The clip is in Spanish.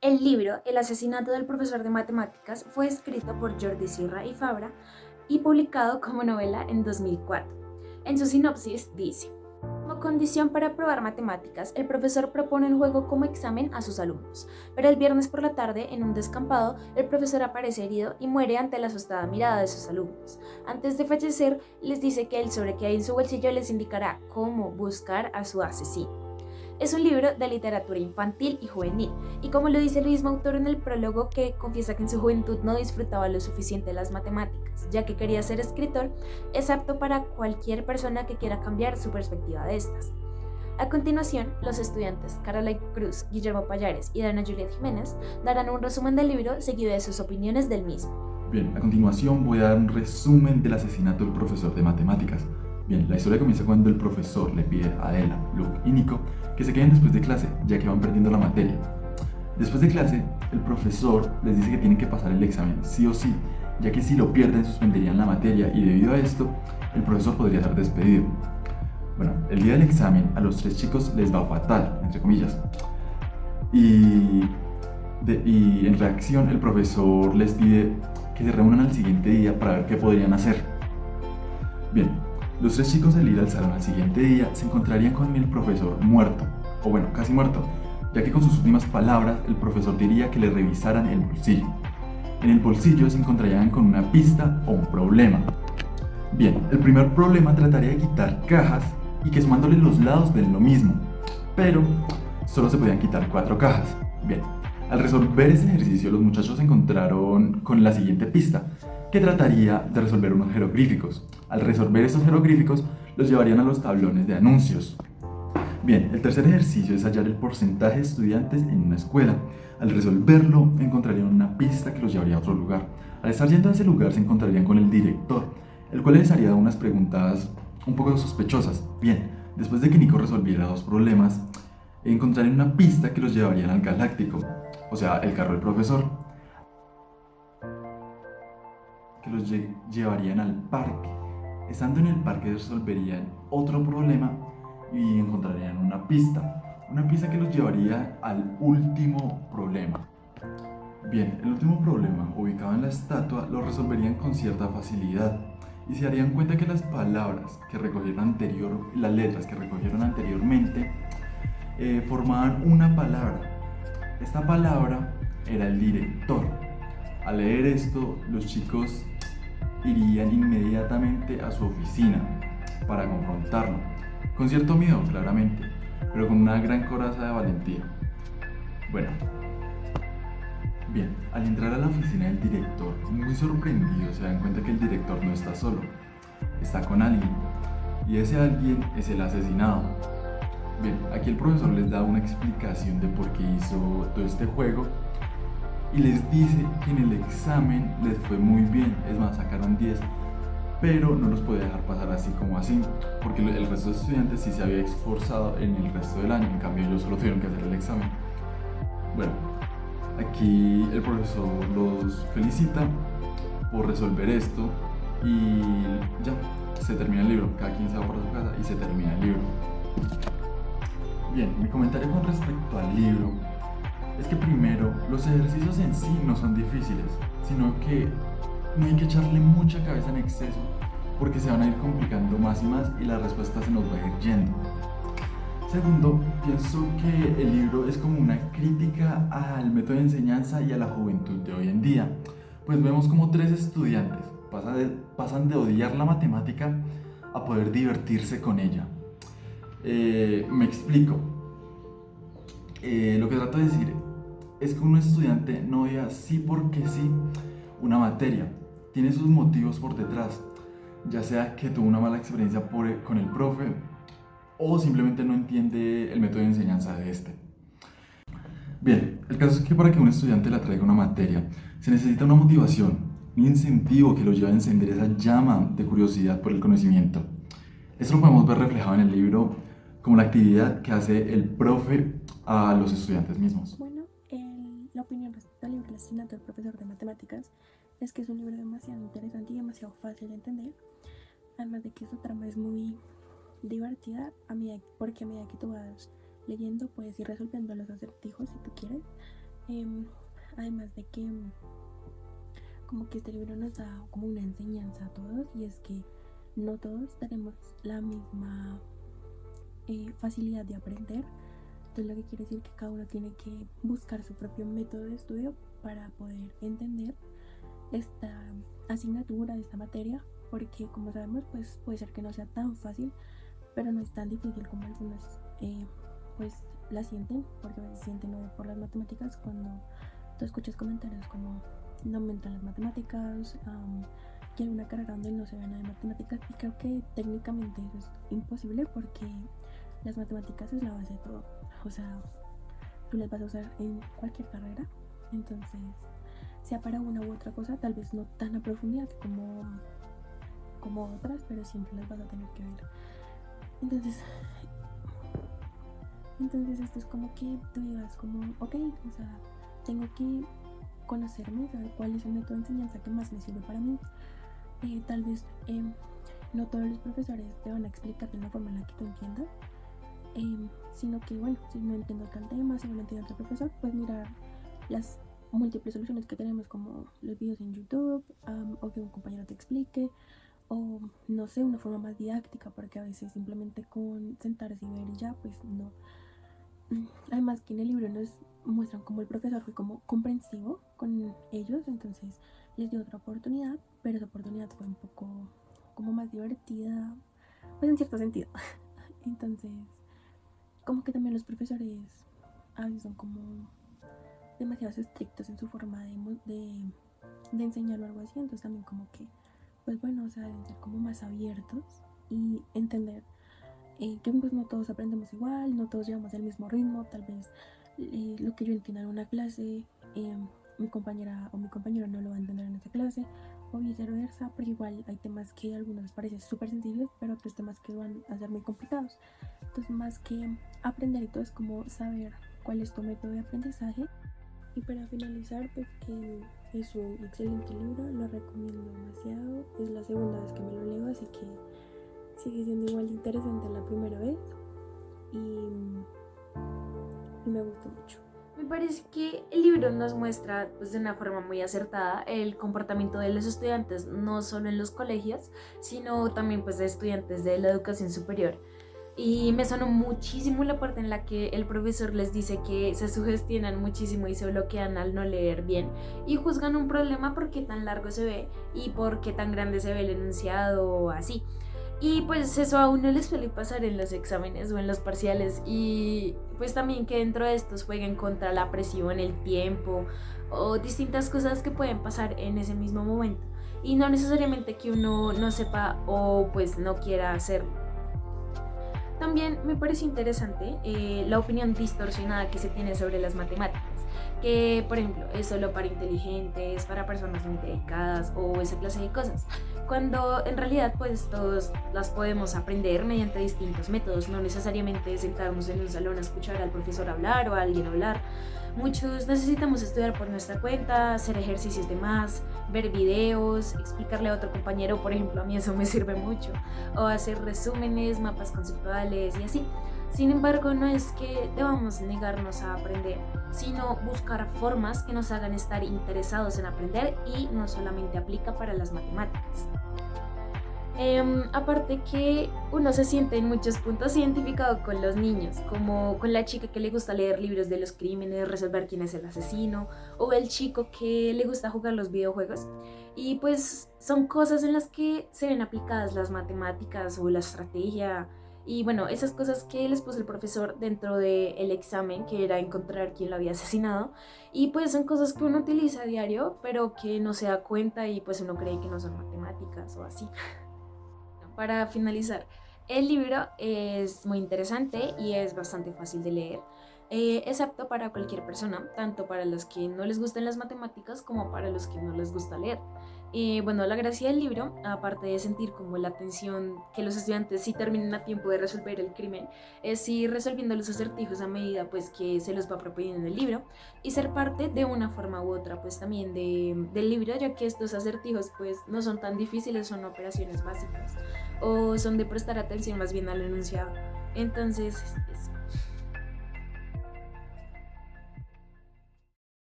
El libro El asesinato del profesor de matemáticas fue escrito por Jordi Sierra y Fabra y publicado como novela en 2004. En su sinopsis dice: como condición para aprobar matemáticas, el profesor propone un juego como examen a sus alumnos, pero el viernes por la tarde, en un descampado, el profesor aparece herido y muere ante la asustada mirada de sus alumnos. Antes de fallecer, les dice que el sobre que hay en su bolsillo les indicará cómo buscar a su asesino. Es un libro de literatura infantil y juvenil, y como lo dice el mismo autor en el prólogo, que confiesa que en su juventud no disfrutaba lo suficiente las matemáticas, ya que quería ser escritor, es apto para cualquier persona que quiera cambiar su perspectiva de estas. A continuación, los estudiantes Caroline Cruz, Guillermo Payares y Dana Juliet Jiménez darán un resumen del libro seguido de sus opiniones del mismo. Bien, a continuación voy a dar un resumen del asesinato del profesor de matemáticas. Bien, la historia comienza cuando el profesor le pide a Ella, Luke y Nico que se queden después de clase, ya que van perdiendo la materia. Después de clase, el profesor les dice que tienen que pasar el examen sí o sí, ya que si lo pierden suspenderían la materia y debido a esto, el profesor podría ser despedido. Bueno, el día del examen a los tres chicos les va fatal, entre comillas. Y, y en reacción el profesor les pide que se reúnan al siguiente día para ver qué podrían hacer. Bien, los tres chicos al ir al salón al siguiente día se encontrarían con el profesor muerto, o bueno, casi muerto, ya que con sus últimas palabras el profesor diría que le revisaran el bolsillo. En el bolsillo se encontrarían con una pista o un problema. Bien, el primer problema trataría de quitar cajas y que sumándole los lados den lo mismo, pero solo se podían quitar 4 cajas. Bien, al resolver ese ejercicio los muchachos se encontraron con la siguiente pista, que trataría de resolver unos jeroglíficos. Al resolver estos jeroglíficos los llevarían a los tablones de anuncios. Bien, el tercer ejercicio es hallar el porcentaje de estudiantes en una escuela. Al resolverlo encontrarían una pista que los llevaría a otro lugar. Al estar yendo a ese lugar se encontrarían con el director, el cual les haría unas preguntas un poco sospechosas. Bien, después de que Nico resolviera 2 problemas, encontrarían una pista que los llevarían al Galáctico, o sea, el carro del profesor, que los llevarían al parque. Estando en el parque resolverían otro problema y encontrarían una pista que los llevaría al último problema. Bien, el último problema, ubicado en la estatua, lo resolverían con cierta facilidad y se darían cuenta que las palabras que recogieron las letras que recogieron anteriormente, formaban una palabra. Esta palabra era el director. Al leer esto, los chicos irían inmediatamente a su oficina para confrontarlo, con cierto miedo, claramente, pero con una gran coraza de valentía. Bueno, bien, al entrar a la oficina del director, muy sorprendidos se dan cuenta que el director no está solo, está con alguien, y ese alguien es el asesinado. Bien, aquí el profesor les da una explicación de por qué hizo todo este juego y les dice que en el examen les fue muy bien, es más, sacaron 10, pero no los podía dejar pasar así como así, porque el resto de estudiantes sí se había esforzado en el resto del año, en cambio ellos solo tuvieron que hacer el examen. Bueno, aquí el profesor los felicita por resolver esto y ya, se termina el libro, cada quien se va para su casa y se termina el libro. Bien, mi comentario con respecto al libro es que primero, los ejercicios en sí no son difíciles, sino que no hay que echarle mucha cabeza en exceso, porque se van a ir complicando más y más y la respuesta se nos va a ir yendo. Segundo, pienso que el libro es como una crítica al método de enseñanza y a la juventud de hoy en día, pues vemos como 3 estudiantes pasan de odiar la matemática a poder divertirse con ella. Me explico. Lo que trato de decir es que un estudiante no odia sí porque sí una materia, tiene sus motivos por detrás, ya sea que tuvo una mala experiencia con el profe o simplemente no entiende el método de enseñanza de este. Bien, el caso es que para que un estudiante le atraiga una materia se necesita una motivación, un incentivo que lo lleve a encender esa llama de curiosidad por el conocimiento. Esto lo podemos ver reflejado en el libro como la actividad que hace el profe a los estudiantes mismos. Bueno, la opinión respecto al libro El asesinato del profesor de matemáticas es que es un libro demasiado interesante y demasiado fácil de entender, además de que su trama es muy divertida, porque a medida que tú vas leyendo puedes ir resolviendo los acertijos si tú quieres, Además de que como que este libro nos da como una enseñanza a todos, y es que no todos tenemos la misma facilidad de aprender. Entonces lo que quiere decir que cada uno tiene que buscar su propio método de estudio para poder entender esta asignatura, esta materia, porque como sabemos pues puede ser que no sea tan fácil, pero no es tan difícil como algunos pues la sienten, porque a veces sienten odio por las matemáticas cuando tú escuchas comentarios como no me entran las matemáticas, que hay una carrera donde no se ve nada de matemáticas, y creo que técnicamente eso es imposible porque las matemáticas es la base de todo, o sea, tú las vas a usar en cualquier carrera, entonces sea para una u otra cosa, tal vez no tan a profundidad como otras, pero siempre las vas a tener que ver. Entonces esto es como que tú digas como, ok, o sea, tengo que conocerme, saber cuál es el método de enseñanza que más me sirve para mí. Tal vez no todos los profesores te van a explicar de una forma en la que tú entiendas, sino que bueno, si no entiendo tal tema, si no lo entiende otro profesor, pues mirar las múltiples soluciones que tenemos, como los videos en YouTube, o que un compañero te explique, o no sé, una forma más didáctica, porque a veces simplemente con sentarse y ver y ya, pues no. Además que en el libro nos muestran cómo el profesor fue como comprensivo con ellos, entonces les dio otra oportunidad, pero esa oportunidad fue un poco como más divertida, pues en cierto sentido. Entonces como que también los profesores a veces son como demasiado estrictos en su forma de enseñar o algo así, entonces también como que pues bueno, o sea, deben ser como más abiertos y entender que pues no todos aprendemos igual, no todos llevamos el mismo ritmo, tal vez lo que yo entienda en una clase, mi compañera o mi compañero no lo va a entender en esa clase, o viceversa, porque igual hay temas que a algunos les parecen súper sencillos, pero otros temas que van a ser muy complicados. Entonces más que aprender y todo, es como saber cuál es tu método de aprendizaje. Y para finalizar, pues que es un excelente libro, lo recomiendo demasiado, es la segunda vez que me lo leo, así que sigue siendo igual de interesante la primera vez, y me gustó mucho. Me parece que el libro nos muestra pues, de una forma muy acertada el comportamiento de los estudiantes, no solo en los colegios, sino también pues, de estudiantes de la educación superior. Y me sonó muchísimo la parte en la que el profesor les dice que se sugestionan muchísimo y se bloquean al no leer bien y juzgan un problema por qué tan largo se ve y por qué tan grande se ve el enunciado o así. Y pues eso a uno les suele pasar en los exámenes o en los parciales, y pues también que dentro de estos jueguen contra la presión, el tiempo o distintas cosas que pueden pasar en ese mismo momento y no necesariamente que uno no sepa o pues no quiera hacerlo. También me parece interesante la opinión distorsionada que se tiene sobre las matemáticas, que por ejemplo es solo para inteligentes, para personas muy dedicadas o esa clase de cosas, cuando en realidad pues todos las podemos aprender mediante distintos métodos, no necesariamente sentarnos en un salón a escuchar al profesor hablar o a alguien hablar. Muchos necesitamos estudiar por nuestra cuenta, hacer ejercicios de más, ver videos, explicarle a otro compañero, por ejemplo a mí eso me sirve mucho, o hacer resúmenes, mapas conceptuales y así. Sin embargo, no es que debamos negarnos a aprender, sino buscar formas que nos hagan estar interesados en aprender, y no solamente aplica para las matemáticas. Aparte que uno se siente en muchos puntos identificado con los niños, como con la chica que le gusta leer libros de los crímenes, resolver quién es el asesino, o el chico que le gusta jugar los videojuegos. Y pues son cosas en las que se ven aplicadas las matemáticas o la estrategia. Y bueno, esas cosas que les puso el profesor dentro del examen, que era encontrar quién lo había asesinado. Y pues son cosas que uno utiliza a diario, pero que no se da cuenta y pues uno cree que no son matemáticas o así. Para finalizar, el libro es muy interesante y es bastante fácil de leer. Es apto para cualquier persona, tanto para los que no les gustan las matemáticas como para los que no les gusta leer. Bueno, la gracia del libro, aparte de sentir como la tensión que los estudiantes sí terminen a tiempo de resolver el crimen, es ir resolviendo los acertijos a medida pues que se los va proponiendo en el libro, y ser parte de una forma u otra pues también del libro, ya que estos acertijos pues no son tan difíciles, son operaciones básicas o son de prestar atención más bien al enunciado. Entonces es